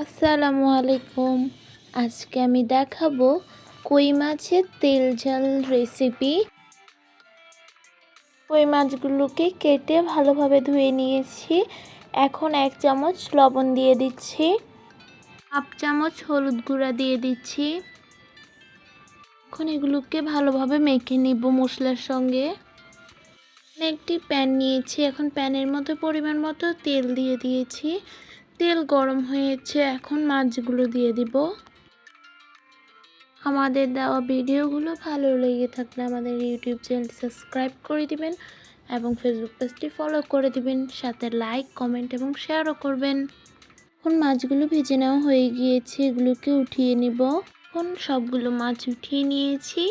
আসসালামু আলাইকুম। আজকে আমি দেখাবো কই মাছের তেল ঝাল রেসিপি। কই মাছগুলোকে কেটে ভালোভাবে ধুয়ে নিয়েছি। এখন 1 চামচ লবণ দিয়ে দিচ্ছি, 1/2 চামচ হলুদ গুঁড়া দিয়ে দিচ্ছি। এখন এগুলোকে ভালোভাবে মেখে নিব মশলার সঙ্গে। একটি প্যান নিয়েছি, এখন প্যানের মধ্যে পরিমাণ মতো তেল দিয়ে দিয়েছি। তেল গরম হয়েছে, এখন মাছগুলো দিয়ে দিব। আমাদের দেওয়া ভিডিওগুলো ভালো লেগে থাকলে আমাদের ইউটিউব চ্যানেলটি সাবস্ক্রাইব করে দিবেন এবং ফেসবুক পেজটি ফলো করে দিবেন, সাথে লাইক, কমেন্ট এবং শেয়ারও করবেন। এখন মাছগুলো ভেজে নেওয়া হয়ে গিয়েছে, এগুলোকে উঠিয়ে নিব। এখন সবগুলো মাছ উঠিয়ে নিয়েছি।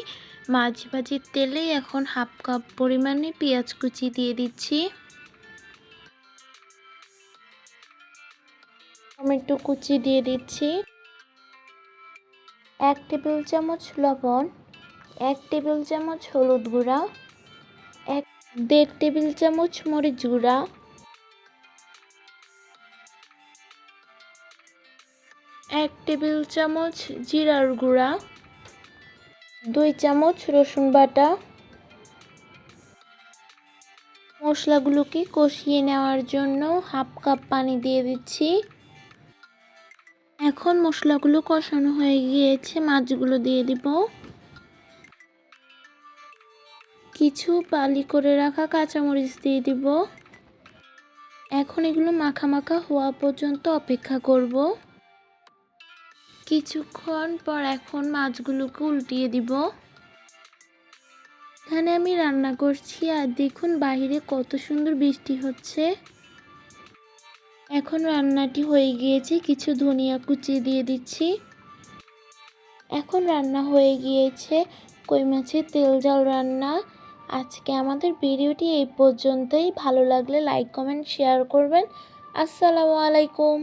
মাছ ভাজির তেলে এখন 1/2 কাপ পরিমাণে পেঁয়াজ কুচি দিয়ে দিচ্ছি, টমেটো কুচি দিয়ে দিচ্ছি, 1 টেবিল চামচ লবণ, 1 টেবিল চামচ হলুদ গুঁড়া, 1.5 টেবিল চামচ মরিচ গুঁড়া, 1 টেবিল চামচ জিরার গুঁড়া, 2 চামচ রসুন বাটা। মশলাগুলোকে কষিয়ে নেওয়ার জন্য 1/2 কাপ পানি দিয়ে দিচ্ছি। এখন মশলাগুলো কষানো হয়ে গিয়েছে, মাছগুলো দিয়ে দিব। কিছু ফালি করে রাখা কাঁচামরিচ দিয়ে দিব। এখন এগুলো মাখা মাখা হওয়া পর্যন্ত অপেক্ষা করব। কিছুক্ষণ পর এখন মাছগুলোকে উল্টিয়ে দিব। এখানে আমি রান্না করছি আর দেখুন বাইরে কত সুন্দর বৃষ্টি হচ্ছে। এখন রান্নাটি হয়ে গিয়েছে, কিছু ধনিয়া কুচি দিয়ে দিচ্ছি। এখন রান্না হয়ে গিয়েছে কই মাছের তেল ঝাল রান্না। আজকে আমাদের ভিডিওটি এই পর্যন্তই। ভালো লাগলে লাইক, কমেন্ট, শেয়ার করবেন। আসসালামু আলাইকুম।